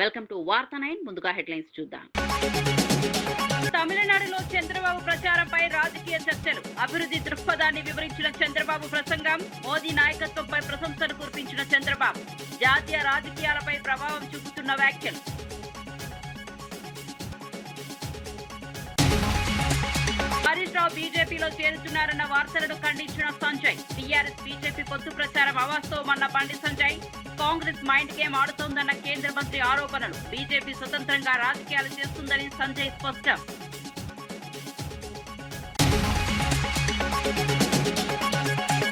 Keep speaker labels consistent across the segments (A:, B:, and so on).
A: Welcome to వార్తా 9. ముందుగా headlines చూద్దాం. తమిళనాడులో చంద్రబాబు ప్రచారంపై రాజకీయ చర్చలు. అభివృద్ధి దృక్పథాన్ని వివరించిన చంద్రబాబు ప్రసంగం. మోదీ నాయకత్వంపై ప్రశంసలు కురిపించిన చంద్రబాబు. జాతీయ రాజకీయాలపై ప్రభావం చూపుతున్న వ్యాఖ్యలు. హరీష్ రావు బీజేపీలో చేరుతున్నారన్న వార్తలను ఖండించిన సంజయ్. టీఆర్ఎస్ బీజేపీ పొత్తు ప్రచారం అవాస్తవమన్న బండి సంజయ్. కాంగ్రెస్ మైండ్ గేమ్ ఆడుతోందన్న కేంద్ర మంత్రి ఆరోపణలు. బీజేపీ స్వతంత్రంగా రాజకీయాలు చేస్తుందని సంజయ్ స్పష్టం.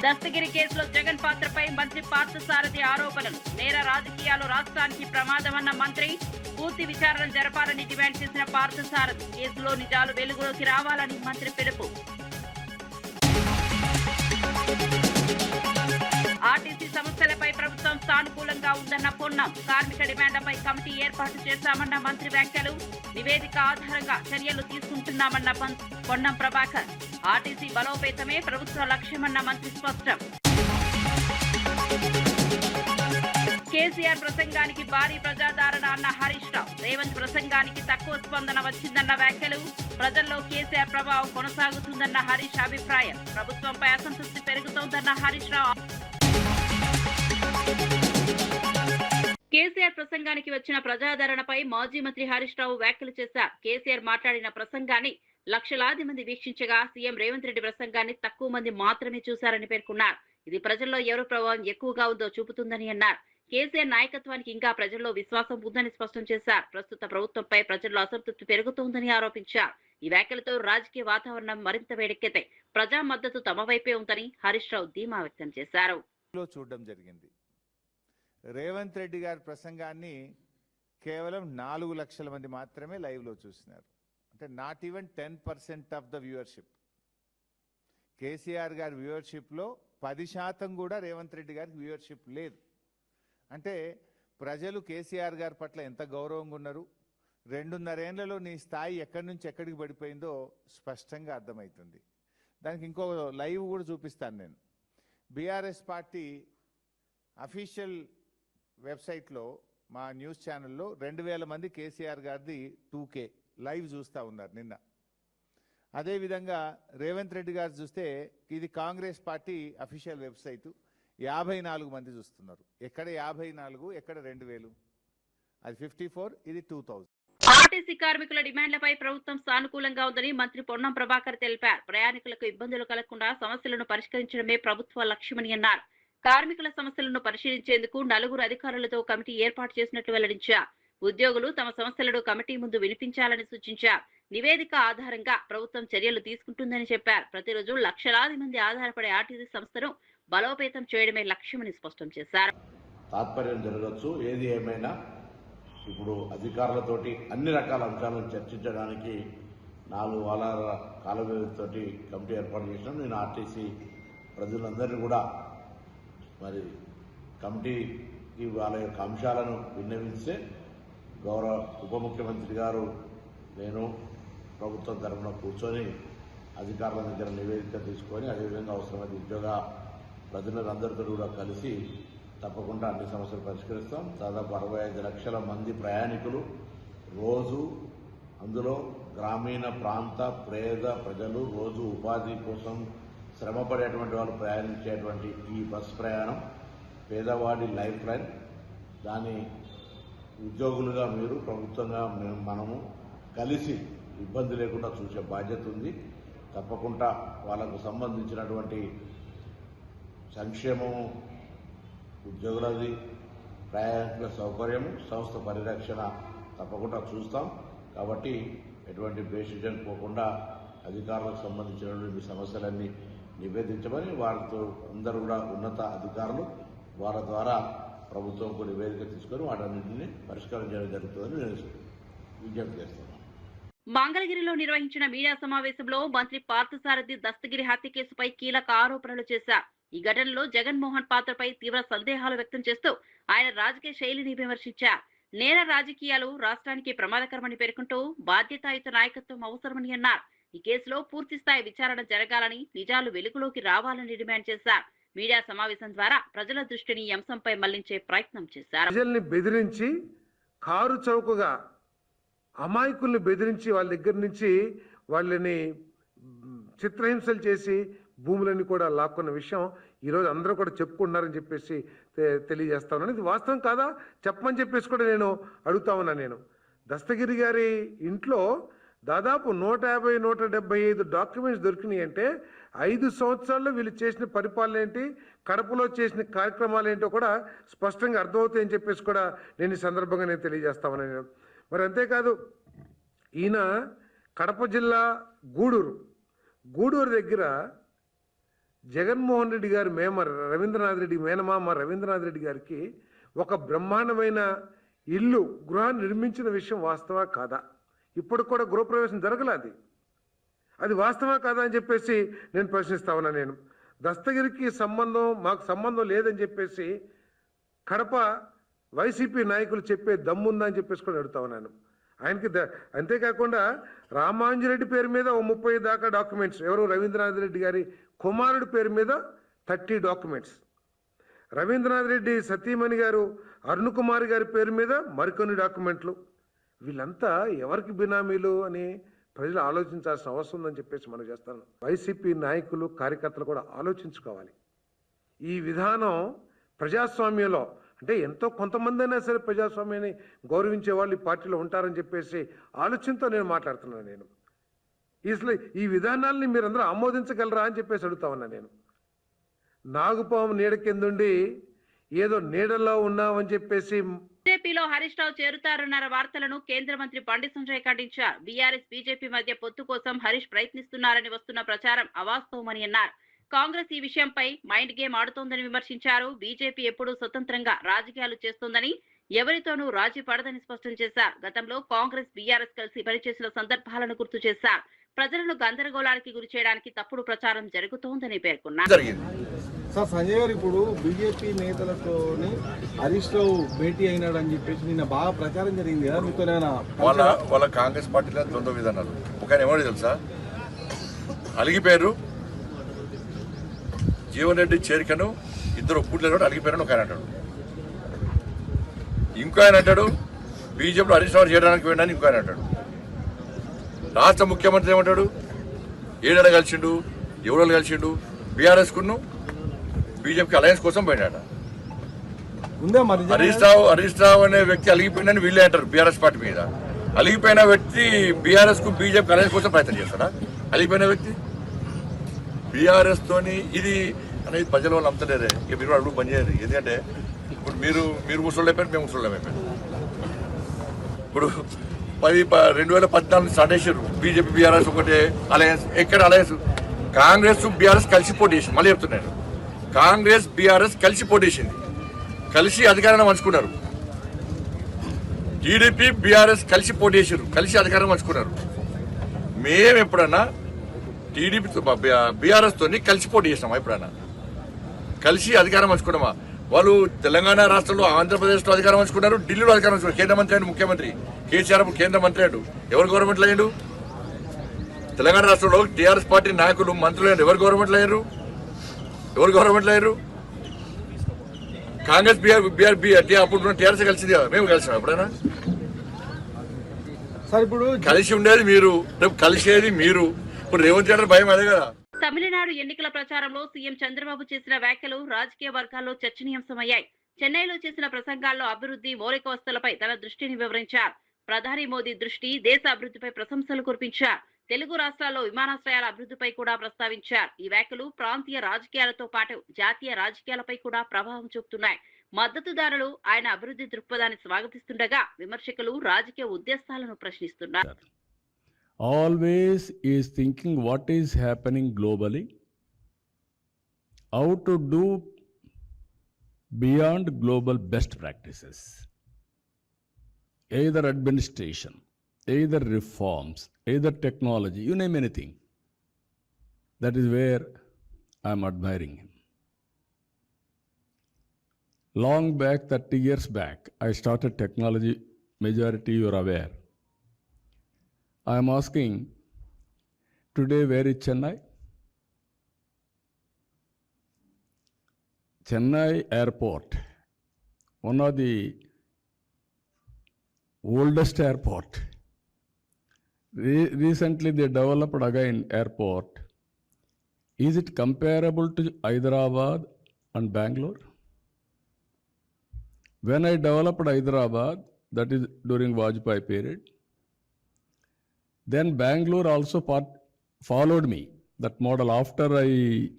A: దస్తగిరి కేసులో జగన్ పాత్రపై మంత్రి పార్థసారథి ఆరోపణలు. నేర రాజకీయాలు రాష్ట్రానికి ప్రమాదమన్న మంత్రి. పూర్తి విచారణ జరపాలని డిమాండ్ చేసిన పార్థసారథి. కేసులో నిజాలు వెలుగులోకి రావాలని మంత్రి పిలుపు. ఆర్టీసీ సమస్యలపై ప్రభుత్వం సానుకూలంగా ఉందన్న పొన్నం. కార్మిక డిమాండ్లపై కమిటీ ఏర్పాటు చేశామన్న మంత్రి వ్యాఖ్యలు. నివేదిక ఆధారంగా చర్యలు తీసుకుంటున్నామన్న పొన్నం ప్రభాకర్. ఆర్టీసీ బలోపేతమే ప్రభుత్వ లక్ష్యమన్న మంత్రి స్పష్టం. కేసీఆర్ ప్రసంగానికి భారీ ప్రజాదరణ అన్న హరీష్ రావు. రేవంత్ ప్రసంగానికి తక్కువ స్పందన వచ్చిందన్న వ్యాఖ్యలు. ప్రజల్లో కేసీఆర్ ప్రభావం కొనసాగుతుందన్న హరీష్ అభిప్రాయం. ప్రభుత్వంపై అసంతృప్తి పెరుగుతోందన్న హరీష్ రావు. కేసీఆర్ ప్రసంగానికి వచ్చిన ప్రజాదరణపై మాజీ మంత్రి హరీష్ రావు వ్యాఖ్యలు చేశారు. కేసీఆర్ మాట్లాడిన ప్రసంగాన్ని లక్షలాది మంది వీక్షించగా సీఎం రేవంత్ రెడ్డి ప్రసంగాన్ని తక్కువ మంది మాత్రమే చూశారని పేర్కొన్నారు. ఇది ప్రజల్లో ఎవరి ప్రభావం ఎక్కువగా ఉందో చూపుతుందని అన్నారు. కేసీఆర్ నాయకత్వానికి ఇంకా ప్రజల్లో విశ్వాసం ఉందని స్పష్టం చేశారు. ప్రస్తుత ప్రభుత్వంపై ప్రజల్లో అసంతృప్తి పెరుగుతోందని ఆరోపించారు. ఈ వ్యాఖ్యలతో రాజకీయ వాతావరణం మరింత వేడెక్కితే ప్రజా మద్దతు తమ వైపే ఉందని హరీష్ రావు ధీమా వ్యక్తం చేశారు.
B: చూడడం జరిగింది. రేవంత్ రెడ్డి గారి ప్రసంగాన్ని కేవలం 4 లక్షల మంది మాత్రమే లైవ్ లో చూసినారు. అంటే not even 10% of the viewership. KCR గారి వ్యూవర్షిప్ లో 10% కూడా రేవంత్ రెడ్డి గారికి వ్యూవర్షిప్ లేదు. అంటే ప్రజలు కేసీఆర్ గారి పట్ల ఎంత గౌరవంగా ఉన్నారు, 2.5 ఏళ్లలో నీ స్థాయి ఎక్కడి నుంచి ఎక్కడికి పడిపోయిందో స్పష్టంగా అర్థమవుతుంది. దానికి ఇంకో లైవ్ కూడా చూపిస్తాను నేను. బీఆర్ఎస్ పార్టీ అఫీషియల్ వెబ్సైట్లో మా న్యూస్ ఛానల్లో 2000 మంది కేసీఆర్ గారిది 2K లైవ్ చూస్తూ ఉన్నారు నిన్న. అదేవిధంగా రేవంత్ రెడ్డి గారు చూస్తే ఇది కాంగ్రెస్ పార్టీ అఫీషియల్ వెబ్సైట్, 54 మంది చూస్తున్నారు. ఎక్కడ 54, ఎక్కడ 2000? అది 54, ఇది 2000.
A: ఆర్టీసీ కార్మికుల డిమాండ్లపై ప్రభుత్వం సానుకూలంగా ఉందని మంత్రి పొన్నం ప్రభాకర్ తెలిపారు. ప్రయాణికులకు ఇబ్బందులు కలగకుండా సమస్యలను పరిష్కరించడమే ప్రభుత్వ లక్ష్యమని అన్నారు. కార్మికుల సమస్యలను పరిశీలించేందుకు 4 అధికారులతో కమిటీ ఏర్పాటు చేసినట్లు వెల్లడించారు. ఉద్యోగులు తమ సమస్యలను కమిటీ ముందు వినిపించాలని సూచించారు. నివేదిక ఆధారంగా ప్రభుత్వం చర్యలు తీసుకుంటుందని చెప్పారు. ప్రతిరోజు లక్షలాది మంది ఆధారపడే ఆర్టీసీ సంస్థను బలోపేతం చేయడమే లక్ష్యమని స్పష్టం చేశారు.
C: తాత్పర్యం జరగచ్చు. ఏది ఏమైనా ఇప్పుడు అధికారులతోటి అన్ని రకాల అంశాలను చర్చించడానికి 4 వారాల కాల వ్యవధితోటి కమిటీ ఏర్పాటు చేసినాం. నేను ఆర్టీసీ ప్రజలందరినీ కూడా మరి కమిటీకి వాళ్ళ యొక్క అంశాలను విన్నవిస్తే గౌరవ ఉప ముఖ్యమంత్రి గారు నేను ప్రభుత్వం తరఫున కూర్చొని అధికారుల దగ్గర నివేదిక తీసుకొని అదేవిధంగా అవసరమైన ఉద్యోగ ప్రజలందరితో కూడా కలిసి తప్పకుండా అన్ని సమస్యలు పరిష్కరిస్తాం. దాదాపు 65 లక్షల మంది ప్రయాణికులు రోజు, అందులో గ్రామీణ ప్రాంత పేద ప్రజలు రోజు ఉపాధి కోసం శ్రమపడేటువంటి వాళ్ళు ప్రయాణించేటువంటి ఈ బస్ ప్రయాణం పేదవాడి లైఫ్ లైన్. దాని ఉద్యోగులుగా మీరు, ప్రభుత్వంగా మనము కలిసి ఇబ్బంది లేకుండా చూసే బాధ్యత ఉంది. తప్పకుండా వాళ్ళకు సంబంధించినటువంటి సంక్షేమము, ఉద్యోగులది, ప్రయాణికుల సౌకర్యము, సంస్థ పరిరక్షణ తప్పకుండా చూస్తాం. కాబట్టి ఎటువంటి బేసిజన్ పోకుండా అధికారులకు సంబంధించినటువంటి సమస్యలన్నీ నివేదించమని వారితో అందరూ కూడా ఉన్నత అధికారులు వారి ద్వారా ప్రభుత్వంకు నివేదిక తీసుకొని వాటన్నింటినీ పరిష్కారం చేయడం జరుగుతుందని నేను విజ్ఞప్తి చేస్తున్నాను.
A: మంగళగిరిలో నిర్వహించిన మీడియా సమావేశంలో మంత్రి పార్థసారథి దస్తగిరి హత్య కేసుపై కీలక ఆరోపణలు చేశారు. ఈ ఘటనలో జగన్మోహన్ పాత్రపై తీవ్ర సందేహాలు వ్యక్తం చేస్తూ ఆయన రాజకీయ శైలిని విమర్శించారు. నేర రాజకీయాలు రాష్ట్రానికి ప్రమాదకరమని పేర్కొంటూ బాధ్యతాయుత నాయకత్వం అవసరమని అన్నారు. ఈ కేసులో పూర్తి స్థాయి విచారణ జరగాలని, నిజాలు వెలుగులోకి రావాలని డిమాండ్ చేశారు. మీడియా సమావేశం ద్వారా ప్రజల దృష్టిని ఈ అంశంపై మళ్లించే ప్రయత్నం చేశారు.
D: ప్రజల్ని బెదిరించి కారు చౌకగా అమాయకుల్ని బెదిరించి వాళ్ళ దగ్గర నుంచి వాళ్ళని చిత్రహింసలు చేసి భూములన్నీ కూడా లాక్కున్న విషయం ఈరోజు అందరూ కూడా చెప్పుకుంటున్నారని చెప్పేసి తెలియజేస్తా ఉన్నాను. ఇది వాస్తవం కాదా చెప్పమని చెప్పేసి కూడా నేను అడుగుతా ఉన్నా. నేను దస్తగిరి గారి ఇంట్లో దాదాపు 150-175 డాక్యుమెంట్స్ దొరికినాయి అంటే 5 సంవత్సరాల్లో వీళ్ళు చేసిన పరిపాలన ఏంటి, కడపలో చేసిన కార్యక్రమాలు ఏంటో కూడా స్పష్టంగా అర్థమవుతాయని చెప్పేసి కూడా నేను ఈ సందర్భంగా నేను తెలియజేస్తా ఉన్నాను. నేను మరి అంతేకాదు, ఈయన కడప జిల్లా గూడూరు దగ్గర జగన్మోహన్ రెడ్డి గారి రవీంద్రనాథ్ రెడ్డి మేనమామ రవీంద్రనాథ్ రెడ్డి గారికి ఒక బ్రహ్మాండమైన గృహాన్ని నిర్మించిన విషయం వాస్తవా కాదా? ఇప్పుడు కూడా గృహప్రవేశం జరగలేదు. అది వాస్తవా కాదా అని చెప్పేసి నేను ప్రశ్నిస్తా ఉన్నా. నేను దస్తగిరికి మాకు సంబంధం లేదని చెప్పేసి కడప వైసీపీ నాయకులు చెప్పే దమ్ముందని చెప్పేసి కూడా అడుగుతా ఉన్నాను ఆయనకి. అంతేకాకుండా రామాంజరెడ్డి పేరు మీద 30 దాకా డాక్యుమెంట్స్, ఎవరు రవీంద్రనాథ్ రెడ్డి గారి కుమారుడి పేరు మీద 30 డాక్యుమెంట్స్, రవీంద్రనాథ్ రెడ్డి సతీమణి గారు అరుణ్ కుమార్ గారి పేరు మీద మరికొన్ని డాక్యుమెంట్లు. వీళ్ళంతా ఎవరికి బినామీలు అని ప్రజలు ఆలోచించాల్సిన అవసరం ఉందని చెప్పేసి మనం చేస్తాను. వైసీపీ నాయకులు కార్యకర్తలు కూడా ఆలోచించుకోవాలి. ఈ విధానం ప్రజాస్వామ్యంలో అంటే ఎంతో కొంతమంది అయినా సరే ప్రజాస్వామ్యాన్ని గౌరవించే వాళ్ళు ఈ పార్టీలో ఉంటారని చెప్పేసి ఆలోచనతో నేను మాట్లాడుతున్నాను. నేను అసలు ఈ విధానాల్ని మీరందరూ ఆమోదించగలరా అని చెప్పేసి అడుగుతా ఉన్నా. నేను నాగుపాము నీడ కిందుండి ఏదో నీడలో ఉన్నామని చెప్పేసి
A: బీజేపీలో హరీష్ రావు చేరుతారన్న వార్తలను కేంద్ర మంత్రి బండి సంజయ్ ఖండించారు. బీఆర్ఎస్ బీజేపీ మధ్య పొత్తు కోసం హరీష్ ప్రయత్నిస్తున్నారని వస్తున్న ప్రచారం అవాస్తవమని అన్నారు. కాంగ్రెస్ ఈ విషయంపై మైండ్ గేమ్ ఆడుతోందని విమర్శించారు. బీజేపీ ఎప్పుడూ స్వతంత్రంగా రాజకీయాలు చేస్తోందని, ఎవరితోనూ రాజీ పడదని స్పష్టం చేశారు. గతంలో కాంగ్రెస్ బీఆర్ఎస్ కలిసి పనిచేసిన సందర్భాలను గుర్తు చేశారు. ప్రజలను గందరగోళానికి గురి చేయడానికి తప్పుడు ప్రచారం జరుగుతోందని పేర్కొన్నారు.
E: సార్, సంజయ్ గారు ఇప్పుడు బీజేపీ నేతలతోని హరీష్ రావు భేటీ అయినాడని చెప్పేసి నిన్న బాగా ప్రచారం జరిగింది కదా, మీతో
F: వాళ్ళ కాంగ్రెస్ పార్టీలో ద్వంద్వ విధానాలు. ఒక ఆయన ఎవరు తెలుసా, అలిగిపోయారు. జీవన్ రెడ్డి చేరికను ఇద్దరు ఒప్పుట్లేదు, అలిగిపోయారని ఒక ఆయన అంటాడు. ఇంకో ఆయన అంటాడు బీజేపీలో హరీష్ రావు చేయడానికి వెళ్ళాలని ఇంకో ఆయన అంటాడు. రాష్ట్ర ముఖ్యమంత్రి ఏమంటాడు, ఏడాడ కలిసిండు, ఎవరు కలిసిండు, బీఆర్ఎస్ కును బీజేపీకి అలయన్స్ కోసం పోయినాడ. హరీష్ రావు అనే వ్యక్తి అలిగిపోయిందని వీళ్ళే అంటారు బీఆర్ఎస్ పార్టీ మీద. అలిగిపోయిన వ్యక్తి బీఆర్ఎస్ కు బీజేపీ అలయన్స్ కోసం ప్రయత్నం చేస్తాడా? అలిగిపోయిన వ్యక్తి బీఆర్ఎస్ తోని ఇది అనేది ప్రజల వాళ్ళు నమ్మలేరే. ఇక మీరు అడుగు పని చేయరు. ఎందుకంటే ఇప్పుడు మీరు ముసళ్ళు అయిపోయారు, మేము ముసళ్ళు అయిపోయారు. ఇప్పుడు 2014 స్టార్ట్ చేశారు బీజేపీ బీఆర్ఎస్ ఒకటే అలయన్స్. ఎక్కడ అలయన్స్? కాంగ్రెస్ బీఆర్ఎస్ కలిసి పోటీ చేసింది. మళ్ళీ చెప్తున్నాను, కాంగ్రెస్ బీఆర్ఎస్ కలిసి పోటీ చేసింది, కలిసి అధికారాన్ని పంచుకున్నారు. టీడీపీ బీఆర్ఎస్ కలిసి పోటీ చేశారు, కలిసి అధికారం పంచుకున్నారు. మేము ఎప్పుడన్నా టీడీపీతో బీఆర్ఎస్ తోని కలిసి పోటీ చేసినామా? ఎప్పుడన్నా కలిసి అధికారం పంచుకున్నామా? వాళ్ళు తెలంగాణ రాష్ట్రంలో, ఆంధ్రప్రదేశ్లో అధికారం పంచుకున్నారు, ఢిల్లీలో అధికారం పంచుకున్నారు. కేంద్ర మంత్రి అయ్యాడు, ముఖ్యమంత్రి కేసీఆర్ కేంద్ర మంత్రి అయ్యాడు. ఎవరు గవర్నమెంట్లో అయ్యాడు? తెలంగాణ రాష్ట్రంలో టీఆర్ఎస్ పార్టీ నాయకులు, మంత్రులు అయ్యారు. ఎవరు గవర్నమెంట్లో అయ్యారు? కాంగ్రెస్ అప్పుడు టీఆర్ఎస్ కలిసింది కదా, మేము కలిసాం ఎప్పుడైనా?
E: ఇప్పుడు
F: కలిసి ఉండేది మీరు, రేపు కలిసేది మీరు. ఇప్పుడు రేవంత్ రెడ్డి భయం అదే కదా.
A: తమిళనాడు ఎన్నికల ప్రచారంలో సీఎం చంద్రబాబు చేసిన వ్యాఖ్యలు రాజకీయ వర్గాల్లో చర్చనీయాంశమయ్యాయి. చెన్నైలో చేసిన ప్రసంగాల్లో అభివృద్ధి, మౌలిక వసతులపై తన దృష్టిని వివరించారు. ప్రధాని మోదీ దృష్టి దేశ అభివృద్ధిపై ప్రశంసలు కురిపించారు. తెలుగు రాష్ట్రాల్లో విమానాశ్రయాల అభివృద్ధిపై కూడా ప్రస్తావించారు. ఈ వ్యాఖ్యలు ప్రాంతీయ రాజకీయాలతో పాటు జాతీయ రాజకీయాలపై కూడా ప్రభావం చూపుతున్నాయి. మద్దతుదారులు ఆయన అభివృద్ధి దృక్పథాన్ని స్వాగతిస్తుండగా, విమర్శకులు రాజకీయ ఉద్దేశాలను ప్రశ్నిస్తున్నారు.
G: Always is thinking what is happening globally, how to do beyond global best practices, either administration, either reforms, either technology, you name anything. That is where I am admiring him. Long back, 30 years back, I started technology, majority you are aware. I am asking, today where is Chennai? Chennai airport, one of the oldest airport. Recently they developed again airport. Is it comparable to Hyderabad and Bangalore? When I developed Hyderabad, that is during Vajpayee period, then Bangalore also followed me. That model, after I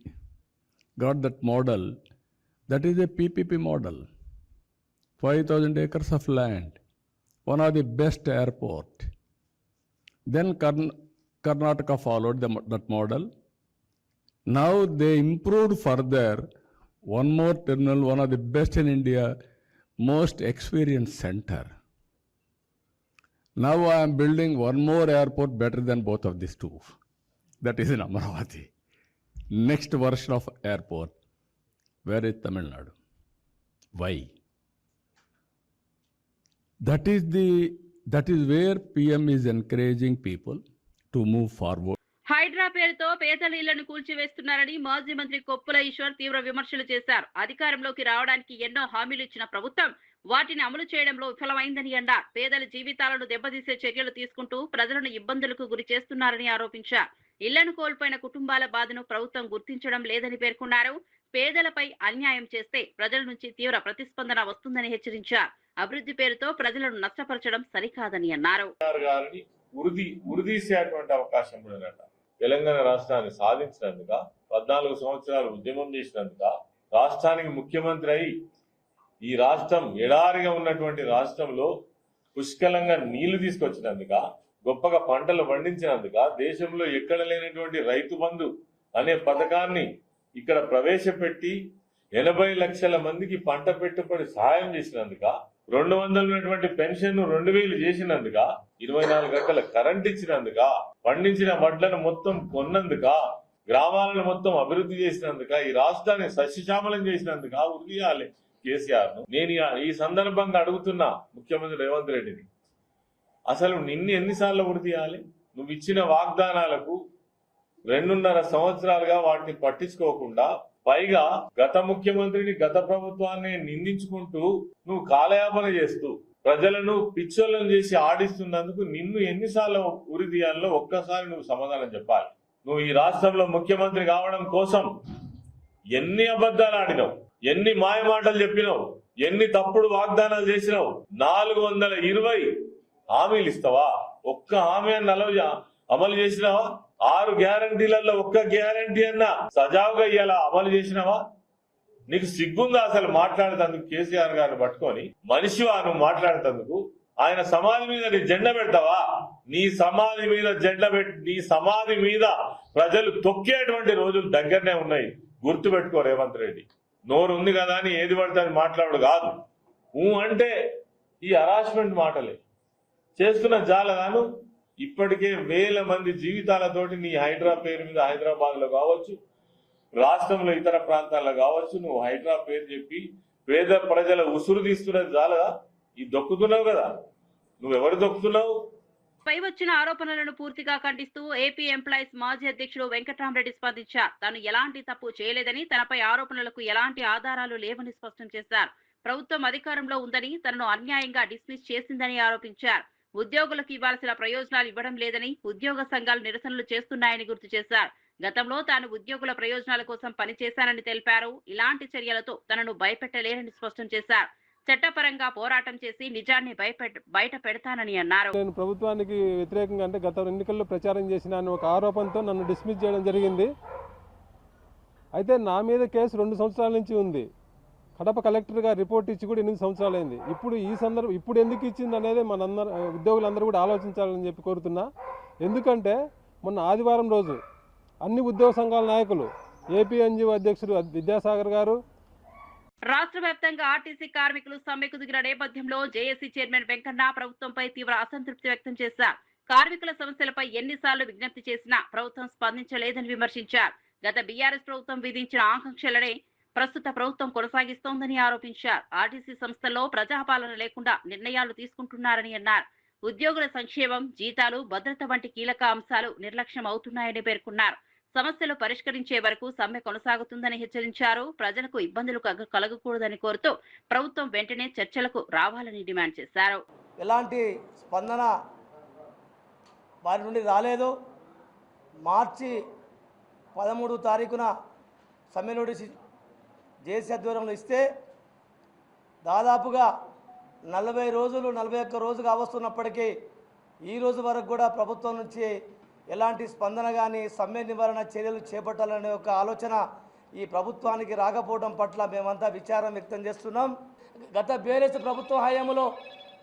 G: got that model, that is a PPP model. 5,000 acres of land, one of the best airport. Then Karnataka followed that model. Now they improved further. One more terminal, one of the best in India, most experienced center. Now I am building one more airport better than both of these two. That is in Amaravati. Next version of airport. Where is Tamil Nadu? Why? That is where PM is encouraging people to move forward.
A: Hydraa పేరుతో పేదల ఇళ్లను కూల్చివేస్తున్నారని మాజీ మంత్రి కొప్పుల ఈశ్వర్ తీవ్ర విమర్శలు చేశారు. అధికారంలోకి రావడానికి ఎన్నో హామీలు ఇచ్చిన ప్రభుత్వం వాటిని అమలు చేయడంలో విఫలమైందని అన్నారు. పేదల జీవితాలను దెబ్బతీసే చర్యలు తీసుకుంటూ ప్రజలను ఇబ్బందులకు గురి చేస్తున్నారని ఆరోపించారు. ఇళ్లను కోల్పోయిన కుటుంబాల బాధను ప్రభుత్వం గుర్తించడం లేదని పేర్కొన్నారు. పేదలపై అన్యాయం చేస్తే ప్రజల నుంచి తీవ్ర ప్రతిస్పందన వస్తుందని హెచ్చరించారు. అభివృద్ధి పేరుతో ప్రజలను నష్టపరచడం సరికాదని అన్నారు.
H: ఉరిదీసేటువంటి అవకాశం కూడా తెలంగాణ రాష్ట్రాన్ని సాధించినందుక 14 సంవత్సరాలు ఉద్యమం చేసినందుక రాష్ట్రానికి ముఖ్యమంత్రి అయి ఈ రాష్ట్రం ఎడారిగా ఉన్నటువంటి రాష్ట్రంలో పుష్కలంగా నీళ్లు తీసుకొచ్చినందుక గొప్పగా పంటలు పండించినందుక దేశంలో ఎక్కడ లేనటువంటి రైతు బంధు అనే పథకాన్ని ఇక్కడ ప్రవేశపెట్టి 80 లక్షల మందికి పంట పెట్టుబడి సహాయం చేసినందుక 200 ఉన్నటువంటి పెన్షన్ 2000 చేసినందుక 24 గంటల కరెంట్ ఇచ్చినందుక పండించిన వడ్లను మొత్తం కొన్నందుక గ్రామాలను మొత్తం అభివృద్ధి చేసినందుక ఈ రాష్ట్రాన్ని సస్యశ్యామలం చేసినందుక ఉరియాలి కేసీఆర్ ను. నేను ఈ సందర్భంగా అడుగుతున్నా ముఖ్యమంత్రి రేవంత్ రెడ్డిని, అసలు నిన్ను ఎన్నిసార్లు ఉరియాలి? నువ్వు ఇచ్చిన వాగ్దానాలకు 2.5 సంవత్సరాలుగా వాటిని పట్టించుకోకుండా పైగా గత ముఖ్యమంత్రిని గత ప్రభుత్వాన్ని నిందించుకుంటూ నువ్వు కాలయాపన చేస్తూ ప్రజలను పిచ్చోళ్ళను చేసి ఆడిస్తున్నందుకు నిన్ను ఎన్నిసార్లు ఉరి తీయాలో ఒక్కసారి నువ్వు సమాధానం చెప్పాలి. నువ్వు ఈ రాష్ట్రంలో ముఖ్యమంత్రి కావడం కోసం ఎన్ని అబద్ధాలు ఆడినావు, ఎన్ని మాయమాటలు చెప్పినావు, ఎన్ని తప్పుడు వాగ్దానాలు చేసినావు. 420 హామీలు ఇస్తావా? ఒక్క హామీ అన్న అమలు చేసినావా? 6 గ్యారంటీలలో ఒక్క గ్యారంటీ అన్నా సజావుగా ఇయ్యాల అమలు చేసినావా? నీకు సిగ్గుందా అసలు మాట్లాడేందుకు? కేసీఆర్ గారిని పట్టుకొని మనిషివా నువ్వు మాట్లాడేందుకు? ఆయన సమాధి మీద నీ జెండా పెడతావా? నీ సమాధి మీద జెండా పెట్టి నీ సమాధి మీద ప్రజలు తొక్కేటువంటి రోజులు దగ్గరనే ఉన్నాయి. గుర్తు పెట్టుకో రేవంత్ రెడ్డి. నోరు ఉంది కదా అని ఏది పడితే అది మాట్లాడు కాదు. అంటే ఈ హరాస్మెంట్ మాటలే చేస్తున్న జాలగాను. ఇప్పటికే వేల మంది జీవితాలతోటి నీ హైడ్రా పేరు మీద హైదరాబాద్ లో కావచ్చు, రాష్ట్రంలో ఇతర ప్రాంతాల్లో కావచ్చు, నువ్వు హైడ్రా పేరు చెప్పి పేద ప్రజల ఉసురు తీస్తున్నది చాలదా? ఈ దొక్కుతున్నావు కదా, నువ్వెవరు దొక్కుతున్నావు?
A: పై వచ్చిన ఆరోపణలను పూర్తిగా ఖండిస్తూ ఏపీ ఎంప్లాయీస్ మాజీ అధ్యక్షుడు వెంకట్రామరెడ్డి స్పందించారు. తాను ఎలాంటి తప్పు చేయలేదని, తనపై ఆరోపణలకు ఎలాంటి ఆధారాలు లేవని స్పష్టం చేశారు. ప్రభుత్వం అధికారంలో ఉందని తనను అన్యాయంగా డిస్మిస్ చేసిందని ఆరోపించారు. ఉద్యోగులకు ఇవ్వాల్సిన ప్రయోజనాలు ఇవ్వడం లేదని, ఉద్యోగ సంఘాలు నిరసనలు చేస్తున్నాయని గుర్తు చేశారు. గతంలో తాను ఉద్యోగుల ప్రయోజనాల కోసం పనిచేశానని తెలిపారు. ఇలాంటి చర్యలతో తనను భయపెట్టలేరని స్పష్టం చేశారు. చట్టపరంగా పోరాటం చేసి నిజాన్ని బయట పెడతానని అన్నారు.
I: నేను ప్రభుత్వానికి వ్యతిరేకంగా అంటే గత ఎన్నికల్లో ప్రచారం చేసిన ఒక ఆరోపణతో నన్ను డిస్మిస్ చేయడం జరిగింది. అయితే నా మీద కేసు 2 సంవత్సరాల నుంచి ఉంది. కడప కలెక్టర్ గారు రిపోర్ట్ ఇచ్చి కూడా 8 సంవత్సరాలైంది. ఇప్పుడు ఎందుకు ఇచ్చింది అనేది మనందరూ ఉద్యోగులందరూ కూడా ఆలోచించాలని చెప్పి కోరుతున్నా. ఎందుకంటే మొన్న ఆదివారం రోజు అన్ని ఉద్యోగ సంఘాల నాయకులు, ఏపీ ఎన్జీఓ అధ్యక్షుడు విద్యాసాగర్ గారు,
A: రాష్ట్ర వ్యాప్తంగా ఆర్టీసీ కార్మికులు సమ్మెకు దిగిన నేపథ్యంలో జేఏసీ చైర్మన్ వెంకన్న ప్రభుత్వంపై తీవ్ర అసంతృప్తి వ్యక్తం చేశారు. కార్మికుల సమస్యలపై ఎన్నిసార్లు విజ్ఞప్తి చేసినా ప్రభుత్వం స్పందించలేదని విమర్శించారు. గత బీఆర్ఎస్ ప్రభుత్వం విధించిన ఆకాంక్షలనే ప్రస్తుత ప్రభుత్వం కొనసాగిస్తోందని ఆరోపించారు. ఆర్టీసీ సంస్థల్లో ప్రజాపాలన లేకుండా నిర్ణయాలు తీసుకుంటున్నారని అన్నారు. ఉద్యోగుల సంక్షేమం, జీతాలు, భద్రత వంటి కీలక అంశాలు నిర్లక్ష్యం అవుతున్నాయని పేర్కొన్నారు. సమస్యలు పరిష్కరించే వరకు సమ్మె కొనసాగుతుందని హెచ్చరించారు. ప్రజలకు ఇబ్బందులు కలగకూడదని కోరుతూ ప్రభుత్వం వెంటనే చర్చలకు రావాలని డిమాండ్ చేశారు.
J: ఎలాంటి స్పందన వారి నుండి రాలేదు. మార్చి 13 తారీఖున సమ్మె నోటీసు జేసీ ఆధ్వర్యంలో ఇస్తే దాదాపుగా 40 రోజులు 41 రోజు కావస్తున్నప్పటికీ ఈ రోజు వరకు కూడా ప్రభుత్వం నుంచి ఎలాంటి స్పందన కానీ సమ్మె నివారణ చర్యలు చేపట్టాలనే ఒక ఆలోచన ఈ ప్రభుత్వానికి రాకపోవడం పట్ల మేమంతా విచారం వ్యక్తం చేస్తున్నాం. గత బీఆర్ఎస్ ప్రభుత్వ హయాంలో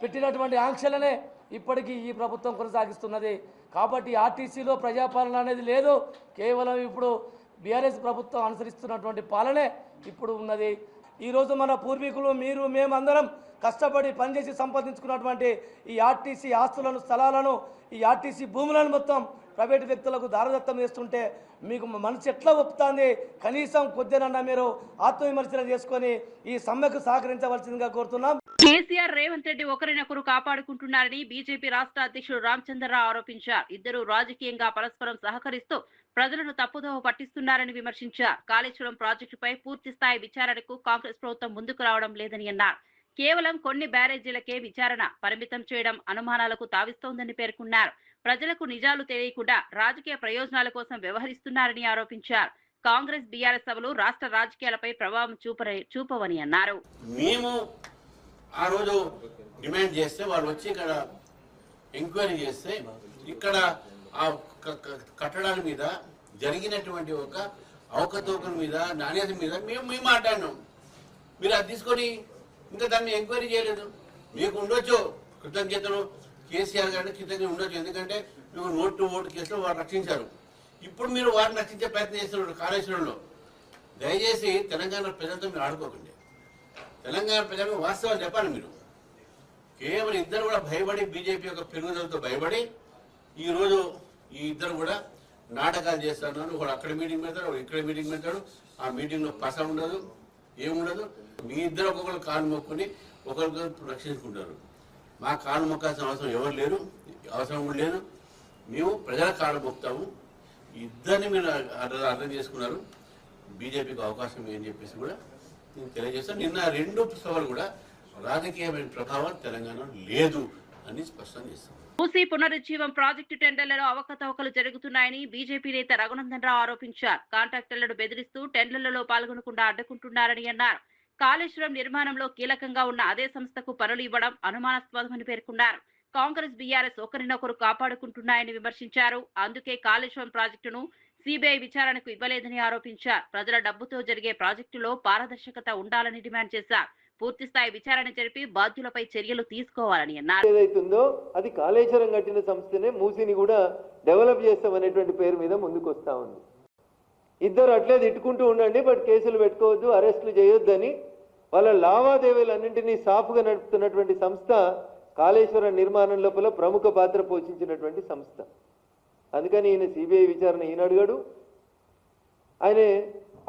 J: పెట్టినటువంటి ఆంక్షలనే ఇప్పటికీ ఈ ప్రభుత్వం కొనసాగిస్తున్నది. కాబట్టి ఆర్టీసీలో ప్రజాపాలన అనేది లేదు. కేవలం ఇప్పుడు బీఆర్ఎస్ ప్రభుత్వం అనుసరిస్తున్నటువంటి పాలనే ఇప్పుడు ఉన్నది. ఈరోజు మన పూర్వీకులు మీరు మేమందరం కష్టపడి పనిచేసి సంపాదించుకున్నటువంటి ఈ ఆర్టీసీ ఆస్తులను స్థలాలను ఈ ఆర్టీసీ భూములను మొత్తం ప్రైవేటు వ్యక్తులకు దారదత్తం చేస్తుంటే మీకు మనసు ఎట్లా ఒప్పుతుంది? కనీసం కొద్దినన్నా మీరు ఆత్మవిమర్శన చేసుకొని ఈ సమ్మెకు సహకరించవలసిందిగా కోరుతున్నాం.
A: కేసీఆర్ రేవంత్ రెడ్డి ఒకరినొకరు కాపాడుకుంటున్నారని బీజేపీ రాష్ట్ర అధ్యక్షుడు రామచంద్రరావు ఆరోపించారు. ఇద్దరు రాజకీయంగా పరస్పరం సహకరిస్తూ ప్రజలను తప్పుదోవ పట్టిస్తున్నారని విమర్శించారు. కాళేశ్వరం ప్రాజెక్టుపై పూర్తి స్థాయి విచారణకు కాంగ్రెస్ ప్రభుత్వం ముందుకు రావడం లేదని అన్నారు. కేవలం కొన్ని బ్యారేజీలకే విచారణ పరిమితం చేయడం అనుమానాలకు తావిస్తోందని పేర్కొన్నారు. ప్రజలకు నిజాలు తెలియకుండా రాజకీయ ప్రయోజనాల కోసం వ్యవహరిస్తున్నారని ఆరోపించారు. కాంగ్రెస్ బీఆర్ఎస్ సభలు రాష్ట్ర రాజకీయాలపై ప్రభావం చూపవని అన్నారు.
K: మేము ఆ రోజు డిమాండ్ చేస్తే వాళ్ళు వచ్చి ఇక్కడ ఎంక్వైరీ చేస్తే ఇక్కడ ఆ కట్టడాల మీద జరిగినటువంటి ఒక అవకతవకల మీద నాణ్యత మీద మేము మాట్లాడినాం. మీరు అది తీసుకొని ఇంకా దాన్ని ఎంక్వైరీ చేయలేదు. మీకు ఉండొచ్చు కృతజ్ఞతలు, కేసీఆర్ గారిని కృతజ్ఞత ఉండొచ్చు, ఎందుకంటే మీకు నోటు ఓటు కేసులో వారు రక్షించారు. ఇప్పుడు మీరు వారిని రక్షించే ప్రయత్నం చేస్తున్నారు కాళేశ్వరంలో. దయచేసి తెలంగాణ ప్రజలతో మీరు ఆడుకోకండి. తెలంగాణ ప్రజలకు వాస్తవాలు చెప్పాలి. మీరు కేవలం ఇద్దరు కూడా భయపడి బీజేపీ యొక్క పెరుగుదలతో భయపడి ఈరోజు ఈ ఇద్దరు కూడా నాటకాలు చేస్తున్నారు. ఒకడు అక్కడ మీటింగ్ పెడతాడు, ఒకడు ఇక్కడ మీటింగ్ పెడతాడు. ఆ మీటింగ్లో పస ఉండదు, ఏముండదు. మీ ఇద్దరు ఒక్కొక్కరు కాలు మొక్కుని ఒకరికొకరు రక్షించుకుంటారు. మా కాలు మొక్కాల్సిన అవసరం ఎవరు లేరు, అవసరం కూడా లేదు. మేము ప్రజల కాలు మొక్కుతాము. ఇద్దరిని మీరు అర్థం చేసుకున్నారు. బీజేపీకి అవకాశం ఏమని చెప్పేసి కూడా నేను తెలియజేస్తాను. నిన్న 2 సభలు కూడా రాజకీయమైన ప్రభావం తెలంగాణ లేదు అని స్పష్టం చేస్తాను.
A: మూసీ పునరుజ్జీవం ప్రాజెక్టు టెండర్లలో అవకతవకలు జరుగుతున్నాయని బీజేపీ నేత రఘునందన్ రావు ఆరోపించారు. కాంట్రాక్టర్లను బెదిరిస్తూ టెండర్లలో పాల్గొనకుండా అడ్డుకుంటున్నారని అన్నారు. కాళేశ్వరం నిర్మాణంలో కీలకంగా ఉన్న అదే సంస్థకు పనులు ఇవ్వడం అనుమానాస్పదమని పేర్కొన్నారు. కాంగ్రెస్ బీఆర్ఎస్ ఒకరినొకరు కాపాడుకుంటున్నాయని విమర్శించారు. అందుకే కాళేశ్వరం ప్రాజెక్టును సిబిఐ విచారణకు ఇవ్వలేదని ఆరోపించారు. ప్రజల డబ్బుతో జరిగే ప్రాజెక్టులో పారదర్శకత ఉండాలని డిమాండ్ చేశారు. పూర్తి స్థాయి విచారణ జరిపి బాధ్యులపై చర్యలు తీసుకోవాలని అన్నారు.
L: ఏదైతుందో అది కాళేశ్వరం కట్టిన సంస్థనే మూసిని కూడా డెవలప్ చేస్తామనేటువంటి పేరు మీద ముందుకు వస్తా ఉంది. ఇద్దరు అట్లే తిట్టుకుంటూ ఉండండి, బట్ కేసులు పెట్టుకోవద్దు, అరెస్టులు చేయొద్దని వాళ్ళ లావాదేవీలన్నింటినీ సాఫ్గా నడుపుతున్నటువంటి సంస్థ కాళేశ్వరం నిర్మాణం లోపల ప్రముఖ పాత్ర పోషించినటువంటి సంస్థ. అందుకని ఈయన సిబిఐ విచారణ ఈయన అడిగాడు, ఆయన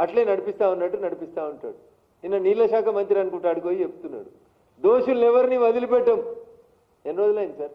L: అట్లే నడిపిస్తా ఉంటాడు. నిన్న నీళ్ల శాఖ మంత్రి అనుకుంటాడు పోయి చెప్తున్నాడు, దోషుల్ని ఎవరిని వదిలిపెట్టం. ఎన్ని రోజులైంది సార్?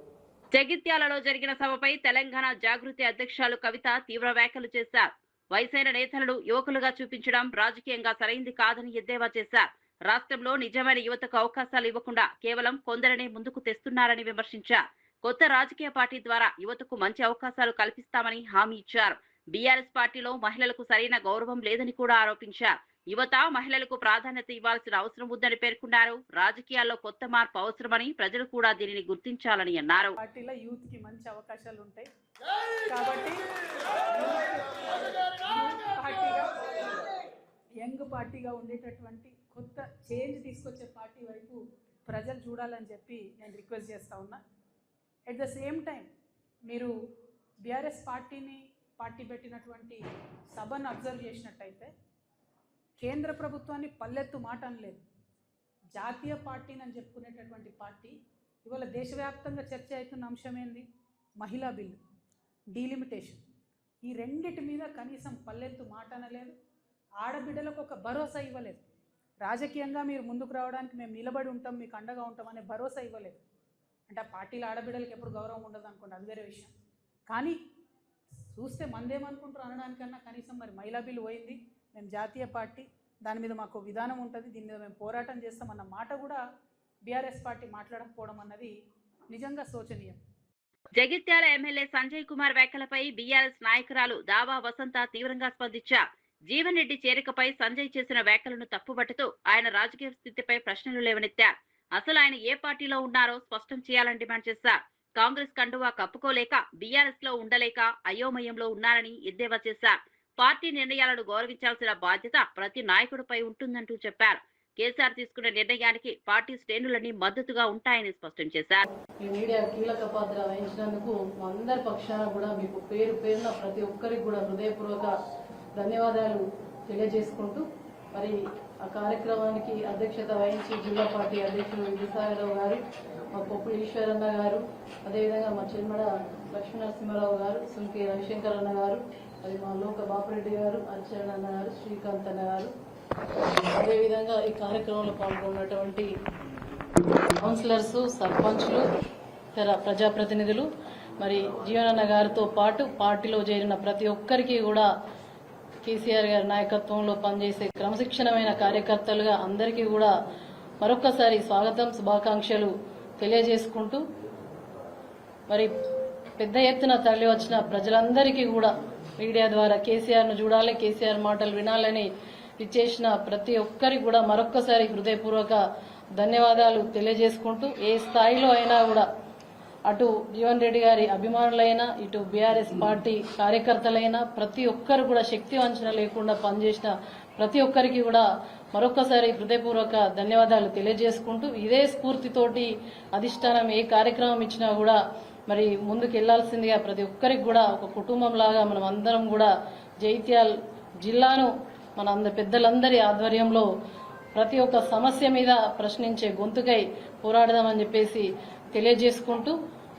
A: జగిత్యాలలో జరిగిన సభపై తెలంగాణ జాగృతి అధ్యక్షులు కవిత తీవ్ర వ్యాఖ్యలు చేశారు. వయసైన నేతలను యువకులుగా చూపించడం రాజకీయంగా సరైంది కాదని ఎద్దేవా చేశారు. రాష్ట్రంలో నిజమైన యువతకు అవకాశాలు ఇవ్వకుండా కేవలం కొందరినే ముందుకు తెస్తున్నారని విమర్శించారు. కొత్త రాజకీయ పార్టీ ద్వారా యువతకు మంచి అవకాశాలు కల్పిస్తామని హామీ ఇచ్చారు. బీఆర్ఎస్ పార్టీలో మహిళలకు సరైన గౌరవం లేదని కూడా ఆరోపించారు. యువత మహిళలకు ప్రాధాన్యత ఇవ్వాల్సిన అవసరం ఉందని పేర్కొన్నారు. రాజకీయాల్లో కొత్త మార్పు అవసరమని ప్రజలు కూడా దీనిని గుర్తించాలని అన్నారు.
M: పార్టీలో యూత్ కి మంచి అవకాశాలు ఉంటాయి కాబట్టి యంగ్ పార్టీగా ఉండేటటువంటి కొత్త చేంజ్ తీసుకొచ్చే పార్టీ వైపు ప్రజలు చూడాలని చెప్పి నేను రిక్వెస్ట్ చేస్తా ఉన్నా. ఎట్ ద సేమ్ టైం మీరు బీఆర్ఎస్ పార్టీ పెట్టినటువంటి సభను అబ్జర్వ్ చేసినట్టయితే కేంద్ర ప్రభుత్వాన్ని పల్లెత్తు మాట అనలేదు. జాతీయ పార్టీని అని చెప్పుకునేటటువంటి పార్టీ ఇవాళ దేశవ్యాప్తంగా చర్చ అవుతున్న అంశం ఏంది? మహిళా బిల్లు, డీలిమిటేషన్. ఈ రెండిటి మీద కనీసం పల్లెత్తు మాట అనలేదు. ఆడబిడ్డలకు ఒక భరోసా ఇవ్వలేదు. రాజకీయంగా మీరు ముందుకు రావడానికి మేము నిలబడి ఉంటాం, మీకు అండగా ఉంటాం అనే భరోసా ఇవ్వలేదు. అంటే ఆ పార్టీలో ఆడబిడ్డలకు ఎప్పుడు గౌరవం ఉండదు అనుకోండి, అది వేరే విషయం. కానీ చూస్తే మందేమనుకుంటారు అనడానికన్నా కనీసం మరి మహిళా బిల్లు పోయింది, మేము జాతీయ పార్టీ, దాని మీద మాకు విధానం ఉంటుంది, దీని మీద మేము పోరాటం చేస్తామన్న మాట కూడా బీఆర్ఎస్ పార్టీ మాట్లాడకపోవడం అన్నది నిజంగా శోచనీయం.
A: జగిత్యాల ఎమ్మెల్యే సంజయ్ కుమార్ వ్యాఖ్యలపై బీఆర్ఎస్ నాయకురాలు దావా వసంత తీవ్రంగా స్పందించారు. జీవన్ రెడ్డి చేరికపై సంజయ్ చేసిన వ్యాఖ్యలను తప్పుపడుతూ ఆయన రాజకీయ స్థితిపై ప్రశ్నలు లేవనెత్తారు. అసలు ఆయన ఏ పార్టీలో ఉన్నారో స్పష్టం చేయాలని డిమాండ్ చేశారు. కాంగ్రెస్ కండువా కప్పుకోలేక బీఆర్ఎస్ లో ఉండలేక అయోమయంలో ఉన్నారని ఎద్దేవా చేశారు. పార్టీ నిర్ణయాలను గౌరవించాల్సిన బాధ్యత ప్రతి నాయకుడిపై ఉంటుందంటూ చెప్పారు. కేసీఆర్ తీసుకున్న నిర్ణయానికి పార్టీ శ్రేణులన్నీ మద్దతుగా ఉంటాయని స్పష్టం చేశారు.
N: ఈ మీడియా కీలక పాత్ర వహించినందుకు మా అందరి పక్షాన కూడా మీకు పేరు పేరున ప్రతి ఒక్కరికి కూడా హృదయపూర్వక ధన్యవాదాలు తెలియజేసుకుంటూ మరి ఆ కార్యక్రమానికి అధ్యక్షత వహించి జిల్లా పార్టీ అధ్యక్షులు విజయసాగరరావు గారు, మా పొప్పు ఈశ్వరన్న గారు, అదేవిధంగా మా చిల్మడ లక్ష్మీనరసింహారావు గారు, సుంకి రవిశంకర్ అన్న గారు, అది మా లోక బాపురెడ్డి గారు, అర్చరణ అన్న గారు, శ్రీకాంత్ అన్న గారు, అదేవిధంగా ఈ కార్యక్రమంలో పాల్గొన్నటువంటి కౌన్సిలర్స్, సర్పంచ్లు, ఇతర ప్రజాప్రతినిధులు, మరి జీవనన్న గారితో పాటు పార్టీలో చేరిన ప్రతి ఒక్కరికి కూడా కేసీఆర్ గారి నాయకత్వంలో పనిచేసే క్రమశిక్షణమైన కార్యకర్తలుగా అందరికీ కూడా మరొక్కసారి స్వాగతం, శుభాకాంక్షలు తెలియజేసుకుంటూ మరి పెద్ద ఎత్తున తరలి వచ్చిన ప్రజలందరికీ కూడా మీడియా ద్వారా కేసీఆర్ను చూడాలి, కేసీఆర్ మాటలు వినాలని ఇచ్చేసిన ప్రతి ఒక్కరికి కూడా మరొక్కసారి హృదయపూర్వక ధన్యవాదాలు తెలియజేసుకుంటూ ఏ స్థాయిలో అయినా కూడా అటు జీవన్ రెడ్డి గారి అభిమానులైనా ఇటు బీఆర్ఎస్ పార్టీ కార్యకర్తలైనా ప్రతి ఒక్కరు కూడా శక్తి వంచన లేకుండా పనిచేసిన ప్రతి ఒక్కరికి కూడా మరొక్కసారి హృదయపూర్వక ధన్యవాదాలు తెలియజేసుకుంటూ ఇదే స్ఫూర్తితోటి అధిష్టానం ఏ కార్యక్రమం ఇచ్చినా కూడా మరి ముందుకు వెళ్లాల్సిందిగా ప్రతి ఒక్కరికి కూడా ఒక కుటుంబం లాగా మనం అందరం కూడా జైత్యాల్ జిల్లాను మన పెద్దలందరి ఆధ్వర్యంలో ప్రతి ఒక్క సమస్య మీద ప్రశ్నించే గొంతుకై పోరాడదామని చెప్పేసి తెలియజేసుకుంటూ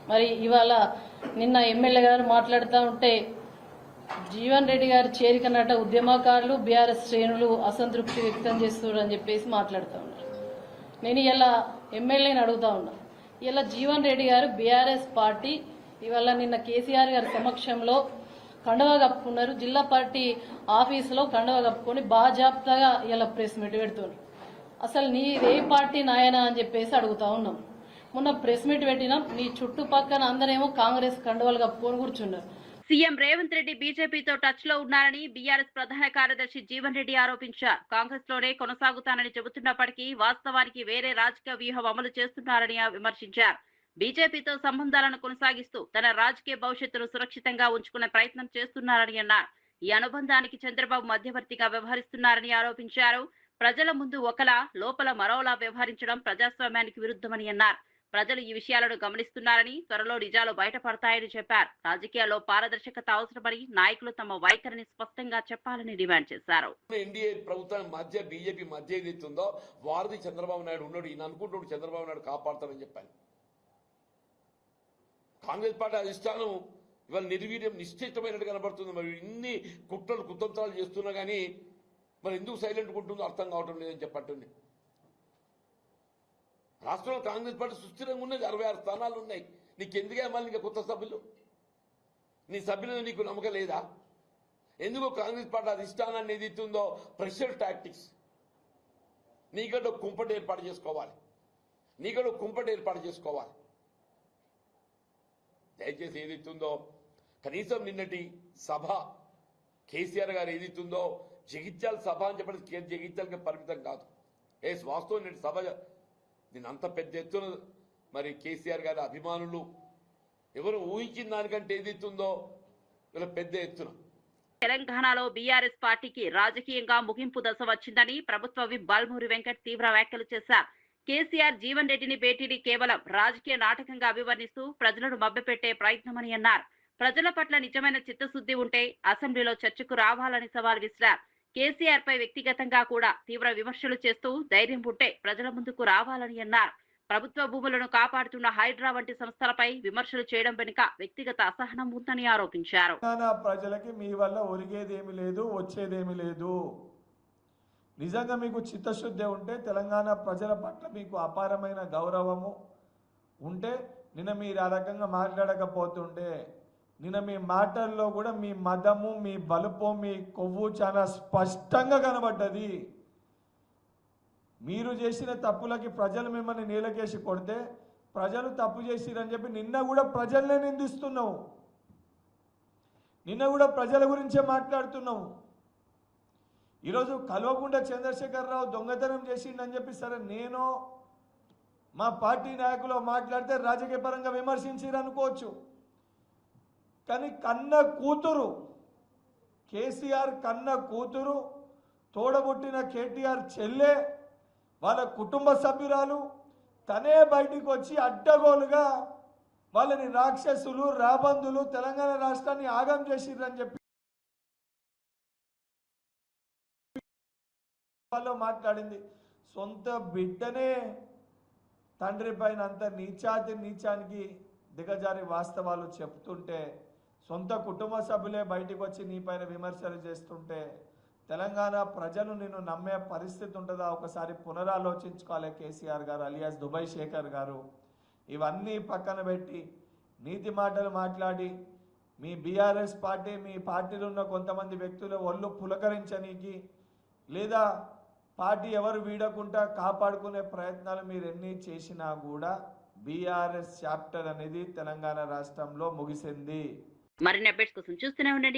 N: మరి ఇవాళ నిన్న ఎమ్మెల్యే గారు మాట్లాడుతూ ఉంటే జీవన్ రెడ్డి గారి చేరికనట ఉద్యమకారులు బీఆర్ఎస్ శ్రేణులు అసంతృప్తి వ్యక్తం చేస్తున్నారు అని చెప్పేసి మాట్లాడుతూ ఉన్నారు. నేను ఇలా ఎమ్మెల్యేని అడుగుతా ఉన్నా, ఇలా జీవన్ రెడ్డి గారు బీఆర్ఎస్ పార్టీ ఇవాళ నిన్న కేసీఆర్ గారి సమక్షంలో కండవా కప్పుకున్నారు. జిల్లా పార్టీ ఆఫీసులో కండవా కప్పుకొని బాజాప్తాగా ఇలా ప్రెస్ మీట్ పెడుతున్నారు. అసలు నీ ఏ పార్టీ నాయనా అని చెప్పేసి అడుగుతా ఉన్నాం. మొన్న ప్రెస్ మీట్ పెట్టినాం, నీ చుట్టుపక్కల అందరేమో కాంగ్రెస్ కండవాలు కప్పుకొని కూర్చున్నారు.
A: సీఎం రేవంత్ రెడ్డి బీజేపీతో టచ్ లో ఉన్నారని బీఆర్ఎస్ ప్రధాన కార్యదర్శి జీవన్ రెడ్డి ఆరోపించారు. కాంగ్రెస్ లోనే కొనసాగుతానని చెబుతున్నప్పటికీ వాస్తవానికి వేరే రాజకీయ వ్యూహం అమలు చేస్తున్నారని విమర్శించారు. బీజేపీతో సంబంధాలను కొనసాగిస్తూ తన రాజకీయ భవిష్యత్తును సురక్షితంగా ఉంచుకునే ప్రయత్నం చేస్తున్నారని అన్నారు. ఈ అనుబంధానికి చంద్రబాబు మధ్యవర్తిగా వ్యవహరిస్తున్నారని ఆరోపించారు. ప్రజల ముందు ఒకలా లోపల మరోలా వ్యవహరించడం ప్రజాస్వామ్యానికి విరుద్ధమని అన్నారు. ప్రజలు ఈ విషయాలను గమనిస్తున్నారని, త్వరలో నిజాలు బయటపడతాయని చెప్పారు. రాజకీయాల్లో పారదర్శకత అవసరమని నాయకులు తమ వైఖరిని స్పష్టంగా చెప్పాలని డిమాండ్ చేశారు.
O: ఎన్డీఏ ప్రభుత్వం మధ్య బీజేపీ మధ్య ఏదైతుందో వారిది చంద్రబాబు నాయుడు ఉన్నాడు, ఈయన అనుకుంటున్నాడు చంద్రబాబు నాయుడు కాపాడతానని చెప్పాను. కాంగ్రెస్ పార్టీ అధిష్టానం ఇవాళ నిర్వీర్యం నిశ్చితమైనట్టు కనబడుతుంది. మరి ఇన్ని కుట్రలు కుతంత్రాలు చేస్తున్నా కానీ మరి ఎందుకు సైలెంట్ ఉంటుందో అర్థం కావటం లేదని చెప్పండి. రాష్ట్రంలో కాంగ్రెస్ పార్టీ సుస్థిరంగా ఉన్నది, 66 స్థానాలు ఉన్నాయి. నీకెందుకే మళ్ళీ ఇంకా కొత్త సభ్యులు? నీ సభ్యులు నీకు నమ్మకం లేదా? ఎందుకో కాంగ్రెస్ పార్టీ అధిష్టానాన్ని ఏదైతుందో ప్రెషర్ టాక్టిక్స్, నీకంటే కుంపటి ఏర్పాటు చేసుకోవాలి. దయచేసి ఏదైతుందో కనీసం నిన్నటి సభ కేసీఆర్ గారు ఏదైతుందో జగిత్యాల సభ అని చెప్పి జగిత్యాలకి పరిమితం కాదు. వాస్తవం నిన్నటి సభ నేను అంత పెద్ద ఎత్తున మరి కేసీఆర్ గారి అభిమానులు ఎవరు ఊహించిన దానికంటే ఏదైతుందో ఇలా పెద్ద ఎత్తున.
A: తెలంగాణలో బీఆర్ఎస్ పార్టీకి రాజకీయంగా ముగింపు దశ వచ్చిందని ప్రభుత్వ విప్ బాల్మూరి వెంకట్ తీవ్ర వ్యాఖ్యలు చేశారు. కేసీఆర్ జీవన్ రెడ్డిని భేటీని కేవలం రాజకీయ నాటకంగా అభివర్ణిస్తూ ప్రజలను మభ్యపెట్టే ప్రయత్నమని అన్నారు. ప్రజల పట్ల నిజమైన చిత్తశుద్ధి ఉంటే అసెంబ్లీలో చర్చకు రావాలని సవాల్ విసిరారు. కేసీఆర్ పై వ్యక్తిగతంగా కూడా తీవ్ర విమర్శలు చేస్తూ ధైర్యం ఉంటే ప్రజల ముందుకు రావాలని అన్నారు. ప్రభుత్వ భూములను కాపాడుతున్న హైడ్రా వంటి సంస్థలపై విమర్శలు చేయడం వెనుక వ్యక్తిగత అసహనం ఉందని ఆరోపించారు.
E: ప్రజలకి మీ వల్ల ఒరిగేదేమి లేదు, వచ్చేదేమి లేదు. నిజంగా మీకు చిత్తశుద్ధి ఉంటే, తెలంగాణ ప్రజల పట్ల మీకు అపారమైన గౌరవము ఉంటే నిన్న మీరు ఆ రకంగా మాట్లాడకపోతుండే. నిన్న మీ మాటల్లో కూడా మీ మదము, మీ బలుపు, మీ కొవ్వు చాలా స్పష్టంగా కనబడ్డది. మీరు చేసిన తప్పులకి ప్రజలు మిమ్మల్ని నీలకేసి కొడితే ప్రజలు తప్పు చేసిరని చెప్పి నిన్న కూడా ప్రజల్నే నిందిస్తున్నావు, నిన్న కూడా ప్రజల గురించే మాట్లాడుతున్నావు. ఈరోజు కల్వకుంట్ల చంద్రశేఖరరావు దొంగతనం చేసిండని చెప్పి సరే నేను మా పార్టీ నాయకులు మాట్లాడితే రాజకీయ పరంగా విమర్శించారు అనుకోవచ్చు, కానీ కన్న కూతురు కేసీఆర్ కన్న కూతురు తోడబుట్టిన కేటీఆర్ చెల్లె వాళ్ళ కుటుంబ సభ్యురాలు తనే బయటికి వచ్చి అడ్డగోలుగా వాళ్ళని రాక్షసులు రాబందులు తెలంగాణ రాష్ట్రాన్ని ఆగం చేసిర్రని చెప్పి వాళ్ళు మాట్లాడింది. సొంత బిడ్డనే తండ్రి పైన అంత నీచానికి దిగజారి వాస్తవాలు చెప్తుంటే, సొంత కుటుంబ సభ్యులే బయటకు వచ్చి నీ పైన విమర్శలు చేస్తుంటే తెలంగాణ ప్రజలు నిన్ను నమ్మే పరిస్థితి ఉంటుందా? ఒకసారి పునరాలోచించుకోవాలి కేసీఆర్ గారు అలియాస్ దుబాయ్ శేఖర్ గారు. ఇవన్నీ పక్కన పెట్టి నీతి మాటలు మాట్లాడి మీ బీఆర్ఎస్ పార్టీ మీ పార్టీలో ఉన్న కొంతమంది వ్యక్తులు ఒళ్ళు పులకరించనీకి లేదా పార్టీ ఎవరు వీడకుండా కాపాడుకునే ప్రయత్నాలు మీరు ఎన్ని చేసినా కూడా బీఆర్ఎస్ చాప్టర్ అనేది తెలంగాణ రాష్ట్రంలో ముగిసింది.
A: మరిన్ని అప్డేట్స్ కోసం చూస్తూనే ఉండండి